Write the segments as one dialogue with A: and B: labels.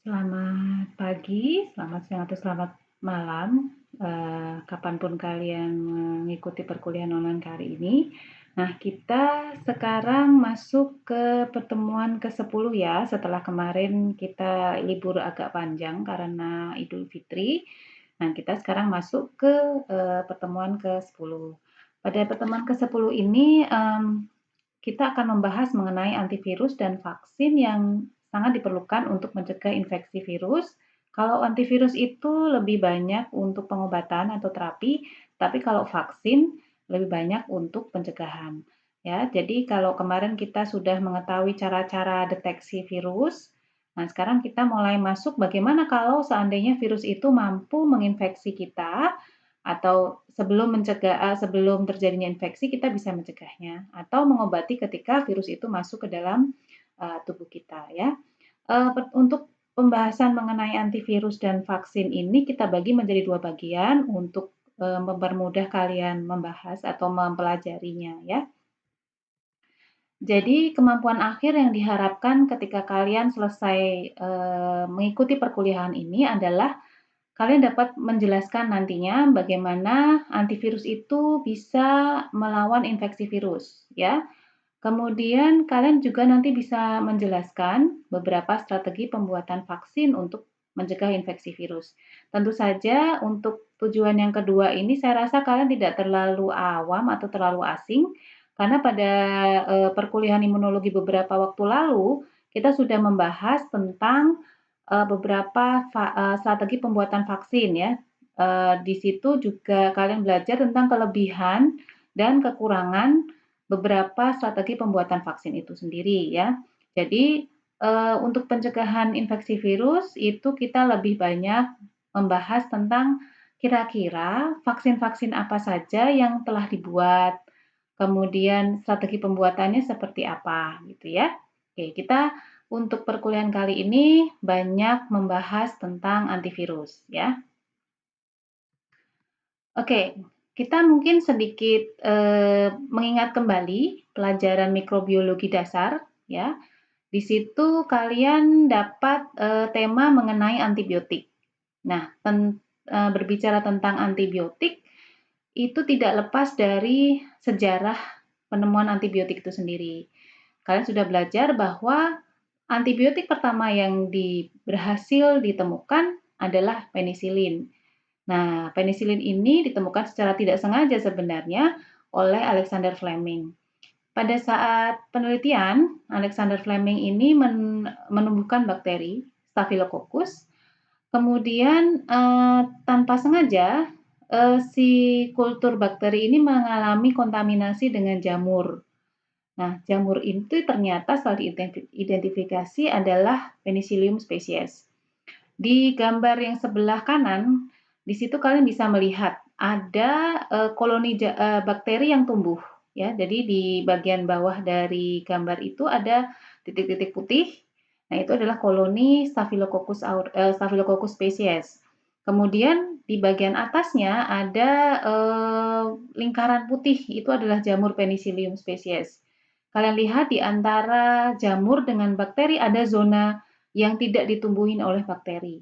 A: Selamat pagi, selamat siang, atau selamat malam, kapanpun kalian mengikuti perkuliahan online kali ini. Nah, kita sekarang masuk ke pertemuan ke-10 ya, setelah kemarin kita libur agak panjang karena Idul Fitri. Nah, kita sekarang masuk ke, pertemuan ke-10. Pada pertemuan ke-10 ini, kita akan membahas mengenai antivirus dan vaksin yang sangat diperlukan untuk mencegah infeksi virus. Kalau antivirus itu lebih banyak untuk pengobatan atau terapi, tapi kalau vaksin lebih banyak untuk pencegahan. Ya, jadi kalau kemarin kita sudah mengetahui cara-cara deteksi virus, nah sekarang kita mulai masuk bagaimana kalau seandainya virus itu mampu menginfeksi kita atau sebelum terjadinya infeksi kita bisa mencegahnya atau mengobati ketika virus itu masuk ke dalam, tubuh kita ya. Untuk pembahasan mengenai antivirus dan vaksin ini kita bagi menjadi 2 bagian untuk, mempermudah kalian membahas atau mempelajarinya ya. Jadi kemampuan akhir yang diharapkan ketika kalian selesai, mengikuti perkuliahan ini adalah kalian dapat menjelaskan nantinya bagaimana antivirus itu bisa melawan infeksi virus, ya. Kemudian kalian juga nanti bisa menjelaskan beberapa strategi pembuatan vaksin untuk mencegah infeksi virus. Tentu saja untuk tujuan yang kedua ini saya rasa kalian tidak terlalu awam atau terlalu asing, karena pada, perkuliahan imunologi beberapa waktu lalu, kita sudah membahas tentang, beberapa strategi pembuatan vaksin ya. Di situ juga kalian belajar tentang kelebihan dan kekurangan beberapa strategi pembuatan vaksin itu sendiri ya. Jadi, untuk pencegahan infeksi virus itu kita lebih banyak membahas tentang kira-kira vaksin-vaksin apa saja yang telah dibuat, kemudian strategi pembuatannya seperti apa gitu ya. Oke, kita untuk perkuliahan kali ini banyak membahas tentang antivirus ya. Oke, kita mungkin sedikit, mengingat kembali pelajaran mikrobiologi dasar ya. Di situ kalian dapat, tema mengenai antibiotik. Nah, berbicara tentang antibiotik, itu tidak lepas dari sejarah penemuan antibiotik itu sendiri. Kalian sudah belajar bahwa antibiotik pertama yang berhasil ditemukan adalah penisilin. Nah, penisilin ini ditemukan secara tidak sengaja sebenarnya oleh Alexander Fleming. Pada saat penelitian, Alexander Fleming ini menumbuhkan bakteri Staphylococcus, kemudian tanpa sengaja si kultur bakteri ini mengalami kontaminasi dengan jamur. Nah, jamur itu ternyata setelah diidentifikasi adalah Penicillium species. Di gambar yang sebelah kanan, di situ kalian bisa melihat ada, koloni bakteri yang tumbuh ya. Jadi di bagian bawah dari gambar itu ada titik-titik putih. Nah, itu adalah koloni Staphylococcus species. Kemudian di bagian atasnya ada, lingkaran putih, itu adalah jamur Penicillium species. Kalian lihat di antara jamur dengan bakteri ada zona yang tidak ditumbuhin oleh bakteri.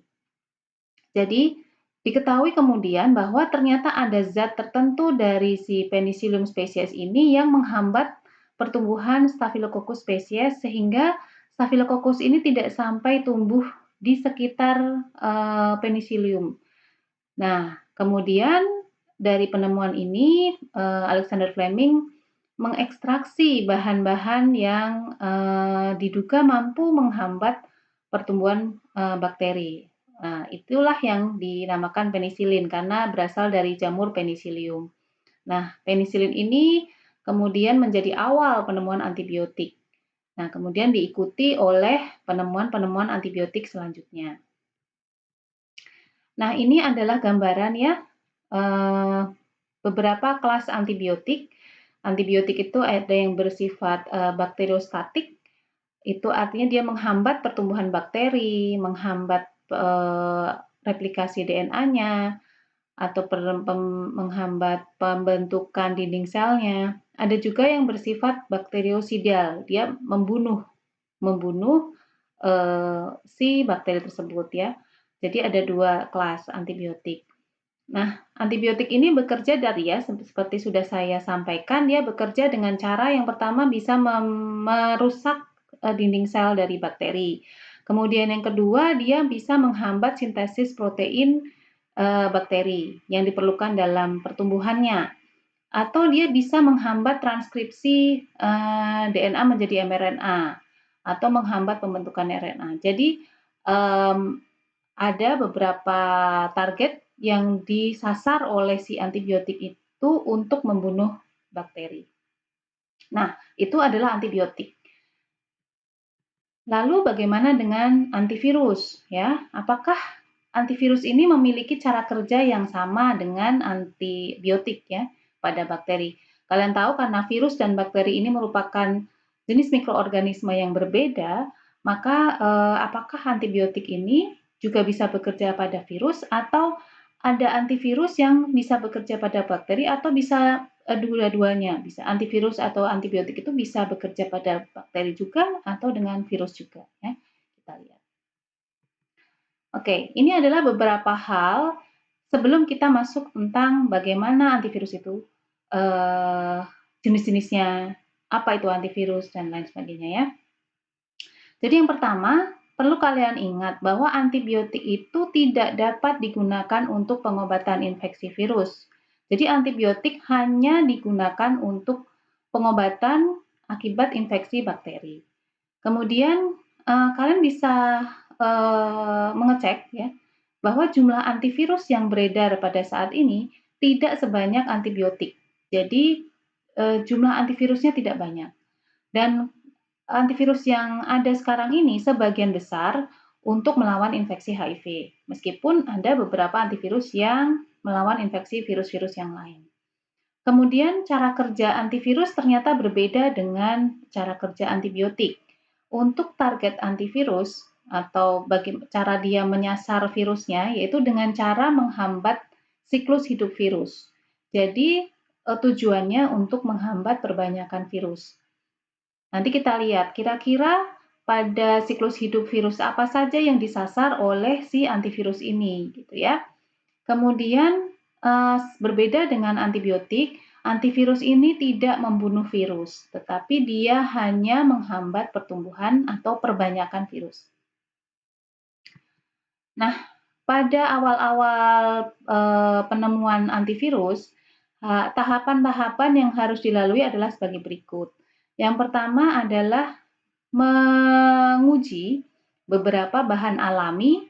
A: Jadi, diketahui kemudian bahwa ternyata ada zat tertentu dari si Penicillium species ini yang menghambat pertumbuhan Staphylococcus species sehingga Staphylococcus ini tidak sampai tumbuh di sekitar Penicillium. Nah, kemudian dari penemuan ini Alexander Fleming mengekstraksi bahan-bahan yang diduga mampu menghambat pertumbuhan bakteri. Nah, itulah yang dinamakan penisilin karena berasal dari jamur Penicillium. Nah, penisilin ini kemudian menjadi awal penemuan antibiotik. Nah, kemudian diikuti oleh penemuan-penemuan antibiotik selanjutnya. Nah, ini adalah gambaran ya, beberapa kelas antibiotik. Antibiotik itu ada yang bersifat bakteriostatik, itu artinya dia menghambat pertumbuhan bakteri, menghambat replikasi DNA-nya, atau menghambat pembentukan dinding selnya. Ada juga yang bersifat bakteriosidal, dia membunuh membunuh si bakteri tersebut ya. Jadi ada 2 kelas antibiotik. Nah, antibiotik ini bekerja dari ya, seperti sudah saya sampaikan, dia bekerja dengan cara yang pertama bisa merusak dinding sel dari bakteri. Kemudian yang kedua, dia bisa menghambat sintesis protein bakteri yang diperlukan dalam pertumbuhannya. Atau dia bisa menghambat transkripsi DNA menjadi mRNA atau menghambat pembentukan RNA. Jadi ada beberapa target yang disasar oleh si antibiotik itu untuk membunuh bakteri. Nah, itu adalah antibiotik. Lalu bagaimana dengan antivirus ya? Apakah antivirus ini memiliki cara kerja yang sama dengan antibiotik ya pada bakteri? Kalian tahu karena virus dan bakteri ini merupakan jenis mikroorganisme yang berbeda, maka apakah antibiotik ini juga bisa bekerja pada virus atau ada antivirus yang bisa bekerja pada bakteri atau bisa dua-duanya, bisa antivirus atau antibiotik itu bisa bekerja pada bakteri juga atau dengan virus juga ya. Kita lihat. Oke, ini adalah beberapa hal sebelum kita masuk tentang bagaimana antivirus itu jenis-jenisnya, apa itu antivirus dan lain sebagainya ya. Jadi yang pertama, perlu kalian ingat bahwa antibiotik itu tidak dapat digunakan untuk pengobatan infeksi virus. Jadi antibiotik hanya digunakan untuk pengobatan akibat infeksi bakteri. Kemudian kalian bisa mengecek ya bahwa jumlah antivirus yang beredar pada saat ini tidak sebanyak antibiotik. Jadi jumlah antivirusnya tidak banyak. Dan antivirus yang ada sekarang ini sebagian besar untuk melawan infeksi HIV, meskipun ada beberapa antivirus yang melawan infeksi virus-virus yang lain. Kemudian cara kerja antivirus ternyata berbeda dengan cara kerja antibiotik. Untuk target antivirus atau cara dia menyasar virusnya yaitu dengan cara menghambat siklus hidup virus. Jadi tujuannya untuk menghambat perbanyakan virus. Nanti kita lihat kira-kira pada siklus hidup virus apa saja yang disasar oleh si antivirus ini gitu ya. Kemudian berbeda dengan antibiotik, antivirus ini tidak membunuh virus, tetapi dia hanya menghambat pertumbuhan atau perbanyakan virus. Nah, pada awal-awal penemuan antivirus, tahapan-tahapan yang harus dilalui adalah sebagai berikut. Yang pertama adalah menguji beberapa bahan alami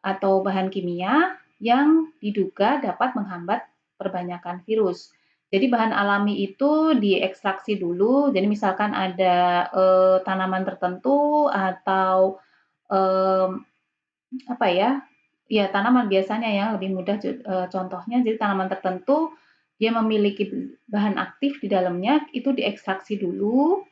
A: atau bahan kimia yang diduga dapat menghambat perbanyakan virus. Jadi bahan alami itu diekstraksi dulu. Jadi misalkan ada tanaman tertentu atau apa ya? Ya tanaman biasanya ya lebih mudah contohnya. Jadi tanaman tertentu dia memiliki bahan aktif di dalamnya itu diekstraksi dulu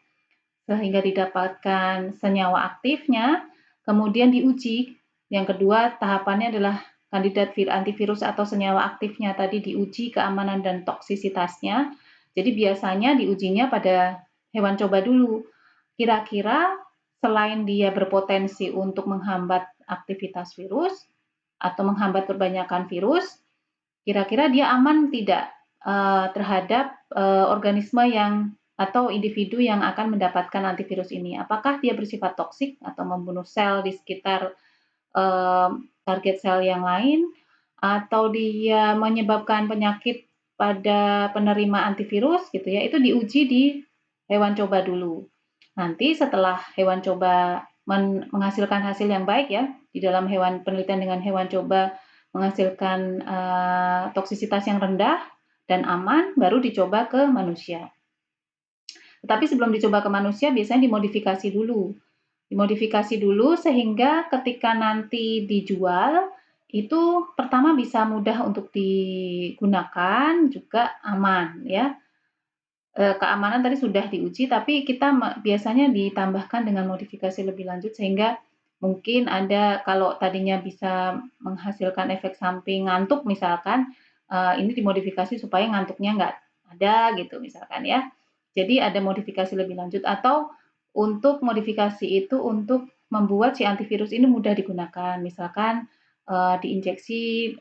A: sehingga didapatkan senyawa aktifnya, kemudian diuji. Yang kedua tahapannya adalah kandidat antivirus atau senyawa aktifnya tadi diuji keamanan dan toksisitasnya. Jadi biasanya diujinya pada hewan coba dulu. Kira-kira selain dia berpotensi untuk menghambat aktivitas virus atau menghambat perbanyakan virus, kira-kira dia aman tidak terhadap organisme yang atau individu yang akan mendapatkan antivirus ini. Apakah dia bersifat toksik atau membunuh sel di sekitar target sel yang lain, atau dia menyebabkan penyakit pada penerima antivirus gitu ya, itu diuji di hewan coba dulu. Nanti setelah hewan coba menghasilkan hasil yang baik ya, di dalam penelitian dengan hewan coba menghasilkan toksisitas yang rendah dan aman, baru dicoba ke manusia. Tetapi sebelum dicoba ke manusia biasanya dimodifikasi dulu. Dimodifikasi dulu sehingga ketika nanti dijual itu pertama bisa mudah untuk digunakan juga aman ya. Keamanan tadi sudah diuji tapi kita biasanya ditambahkan dengan modifikasi lebih lanjut sehingga mungkin ada kalau tadinya bisa menghasilkan efek samping ngantuk misalkan, ini dimodifikasi supaya ngantuknya nggak ada gitu misalkan ya. Jadi ada modifikasi lebih lanjut atau untuk modifikasi itu untuk membuat si antivirus ini mudah digunakan. Misalkan diinjeksi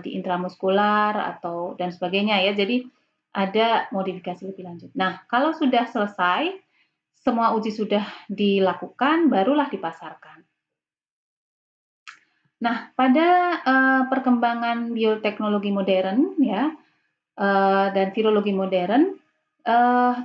A: di intramuskular atau dan sebagainya ya. Jadi ada modifikasi lebih lanjut. Nah, kalau sudah selesai, semua uji sudah dilakukan, barulah dipasarkan. Nah, pada perkembangan bioteknologi modern ya dan virologi modern,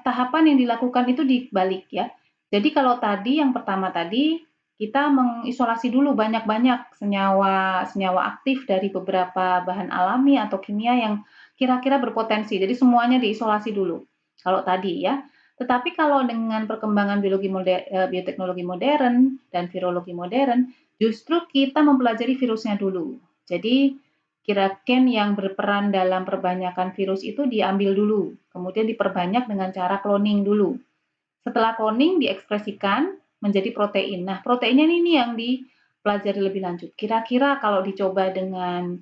A: tahapan yang dilakukan itu dibalik ya. Jadi kalau tadi yang pertama tadi kita mengisolasi dulu banyak-banyak senyawa aktif dari beberapa bahan alami atau kimia yang kira-kira berpotensi. Jadi semuanya diisolasi dulu. Kalau tadi ya. Tetapi kalau dengan perkembangan bioteknologi modern dan virologi modern, justru kita mempelajari virusnya dulu. Jadi gen yang berperan dalam perbanyakan virus itu diambil dulu, kemudian diperbanyak dengan cara cloning dulu. Setelah cloning diekspresikan menjadi protein. Nah, proteinnya ini yang dipelajari lebih lanjut. Kira-kira kalau dicoba dengan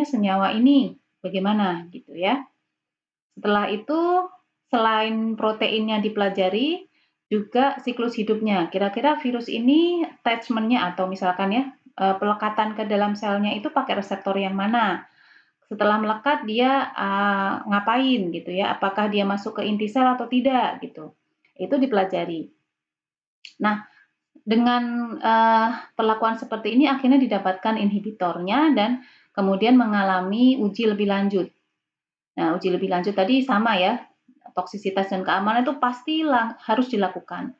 A: senyawa ini bagaimana gitu ya. Setelah itu selain proteinnya dipelajari, juga siklus hidupnya. Kira-kira virus ini attachment-nya atau misalkan ya pelekatan ke dalam selnya itu pakai reseptor yang mana? Setelah melekat dia ngapain gitu ya? Apakah dia masuk ke inti sel atau tidak gitu? Itu dipelajari. Nah, dengan perlakuan seperti ini akhirnya didapatkan inhibitornya dan kemudian mengalami uji lebih lanjut. Nah, uji lebih lanjut tadi sama ya, toksisitas dan keamanan itu pasti harus dilakukan,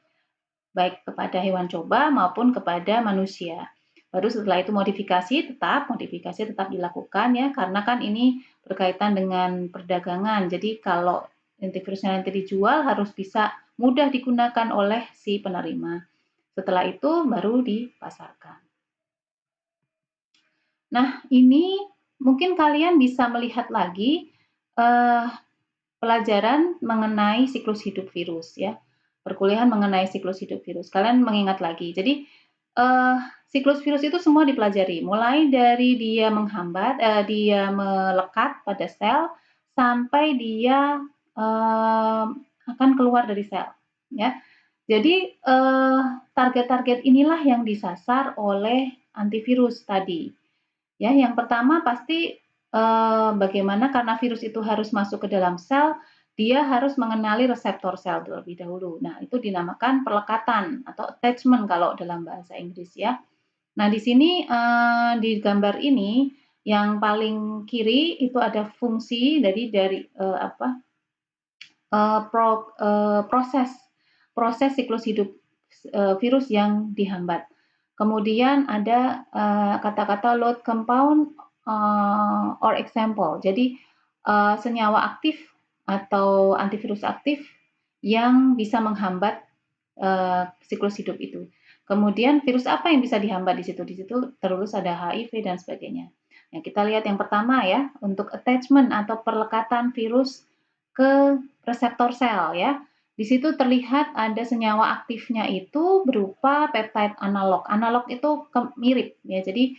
A: baik kepada hewan coba maupun kepada manusia. Baru setelah itu modifikasi tetap dilakukan ya, karena kan ini berkaitan dengan perdagangan. Jadi kalau antivirusnya nanti dijual harus bisa mudah digunakan oleh si penerima. Setelah itu baru dipasarkan. Nah, ini mungkin kalian bisa melihat lagi pelajaran mengenai siklus hidup virus ya. Perkuliahan mengenai siklus hidup virus. Kalian mengingat lagi. Jadi siklus virus itu semua dipelajari, mulai dari dia dia melekat pada sel sampai dia akan keluar dari sel ya. Jadi target-target inilah yang disasar oleh antivirus tadi. Ya, yang pertama pasti bagaimana karena virus itu harus masuk ke dalam sel, dia harus mengenali reseptor sel terlebih dahulu. Nah, itu dinamakan pelekatan atau attachment kalau dalam bahasa Inggris ya. Nah, di sini di gambar ini yang paling kiri itu ada fungsi dari proses siklus hidup virus yang dihambat. Kemudian ada kata-kata load compound or example. Jadi senyawa aktif atau antivirus aktif yang bisa menghambat siklus hidup itu. Kemudian virus apa yang bisa dihambat di situ? Di situ terus ada HIV dan sebagainya. Nah, kita lihat yang pertama ya, untuk attachment atau perlekatan virus ke reseptor sel ya. Di situ terlihat ada senyawa aktifnya itu berupa peptide analog. Analog itu mirip ya. Jadi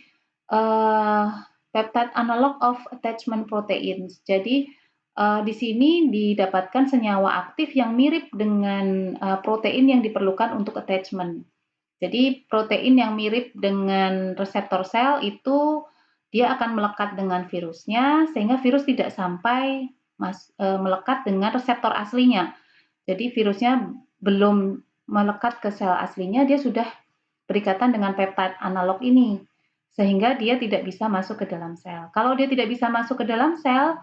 A: peptide analog of attachment proteins. Jadi di sini didapatkan senyawa aktif yang mirip dengan protein yang diperlukan untuk attachment. Jadi protein yang mirip dengan reseptor sel itu dia akan melekat dengan virusnya sehingga virus tidak sampai melekat dengan reseptor aslinya. Jadi virusnya belum melekat ke sel aslinya, dia sudah berikatan dengan peptide analog ini sehingga dia tidak bisa masuk ke dalam sel. Kalau dia tidak bisa masuk ke dalam sel,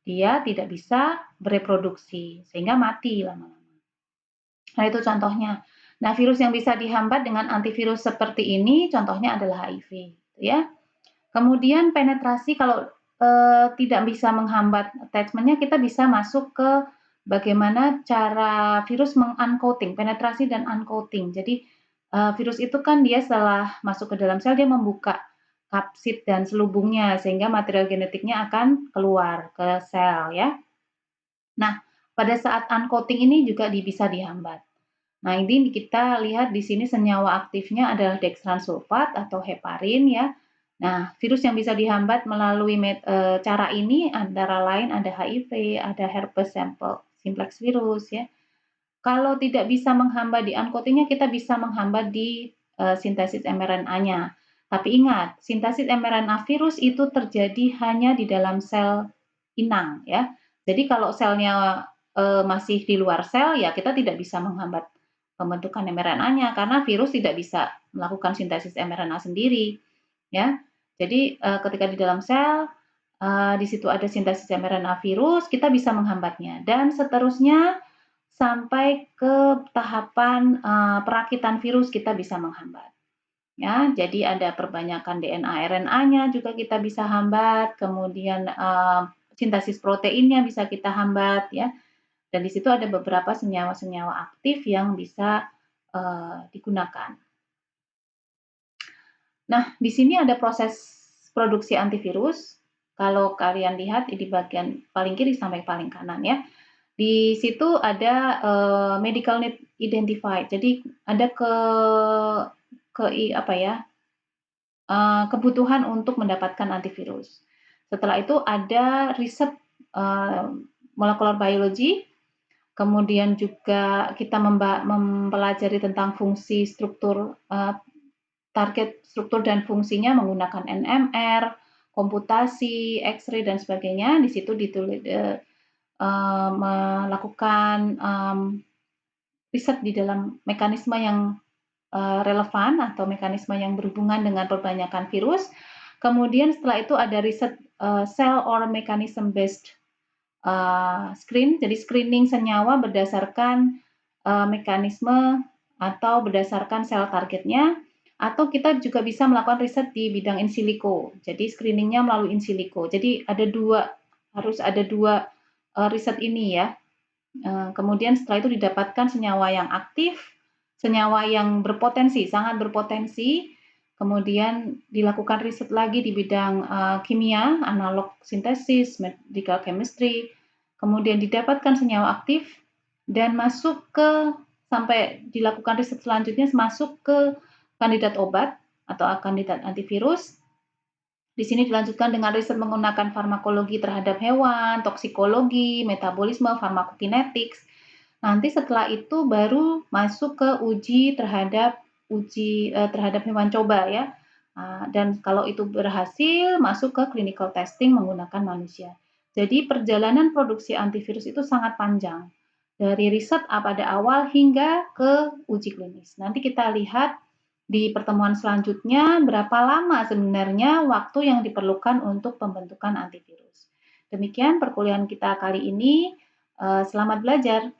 A: dia tidak bisa bereproduksi sehingga mati lama-lama. Nah, itu contohnya. Nah, virus yang bisa dihambat dengan antivirus seperti ini contohnya adalah HIV, ya. Kemudian penetrasi kalau tidak bisa menghambat attachment-nya, kita bisa masuk ke bagaimana cara virus meng-uncoating, penetrasi dan uncoating. Jadi virus itu kan dia setelah masuk ke dalam sel dia membuka kapsid dan selubungnya sehingga material genetiknya akan keluar ke sel ya. Nah, pada saat uncoating ini juga bisa dihambat. Nah, ini kita lihat di sini senyawa aktifnya adalah dextransulfat atau heparin ya. Nah, virus yang bisa dihambat melalui cara ini antara lain ada HIV, ada herpes simplex virus ya. Kalau tidak bisa menghambat di uncoatingnya, kita bisa menghambat di sintesis mRNA-nya. Tapi ingat, sintesis mRNA virus itu terjadi hanya di dalam sel inang ya. Jadi kalau selnya masih di luar sel, ya kita tidak bisa menghambat pembentukan mRNA-nya karena virus tidak bisa melakukan sintesis mRNA sendiri ya. Jadi ketika di dalam sel di situ ada sintesis mRNA virus, kita bisa menghambatnya dan seterusnya sampai ke tahapan perakitan virus kita bisa menghambat. Ya, jadi ada perbanyakan DNA RNA-nya juga kita bisa hambat, kemudian sintesis proteinnya bisa kita hambat ya. Dan di situ ada beberapa senyawa-senyawa aktif yang bisa digunakan. Nah, di sini ada proses produksi antivirus. Kalau kalian lihat di bagian paling kiri sampai paling kanan ya. Di situ ada medical need identified. Jadi ada kebutuhan untuk mendapatkan antivirus. Setelah itu ada riset molecular biology, kemudian juga kita mempelajari tentang fungsi struktur target struktur dan fungsinya menggunakan NMR, komputasi, X-ray dan sebagainya. Di situ melakukan riset di dalam mekanisme yang relevan atau mekanisme yang berhubungan dengan perbanyakan virus. Kemudian setelah itu ada riset cell or mechanism based screen, jadi screening senyawa berdasarkan mekanisme atau berdasarkan sel targetnya, atau kita juga bisa melakukan riset di bidang in silico. Jadi screeningnya melalui in silico. Jadi harus ada dua riset ini ya. Kemudian setelah itu didapatkan senyawa yang aktif, senyawa yang berpotensi, sangat berpotensi, kemudian dilakukan riset lagi di bidang kimia, analog sintesis, medical chemistry, kemudian didapatkan senyawa aktif dan sampai dilakukan riset selanjutnya masuk ke kandidat obat atau kandidat antivirus. Di sini dilanjutkan dengan riset menggunakan farmakologi terhadap hewan, toksikologi, metabolisme, farmakokinetics. Nanti setelah itu baru masuk ke uji terhadap hewan coba ya. Dan kalau itu berhasil masuk ke clinical testing menggunakan manusia. Jadi perjalanan produksi antivirus itu sangat panjang. Dari riset pada awal hingga ke uji klinis. Nanti kita lihat di pertemuan selanjutnya berapa lama sebenarnya waktu yang diperlukan untuk pembentukan antivirus. Demikian perkuliahan kita kali ini. Selamat belajar.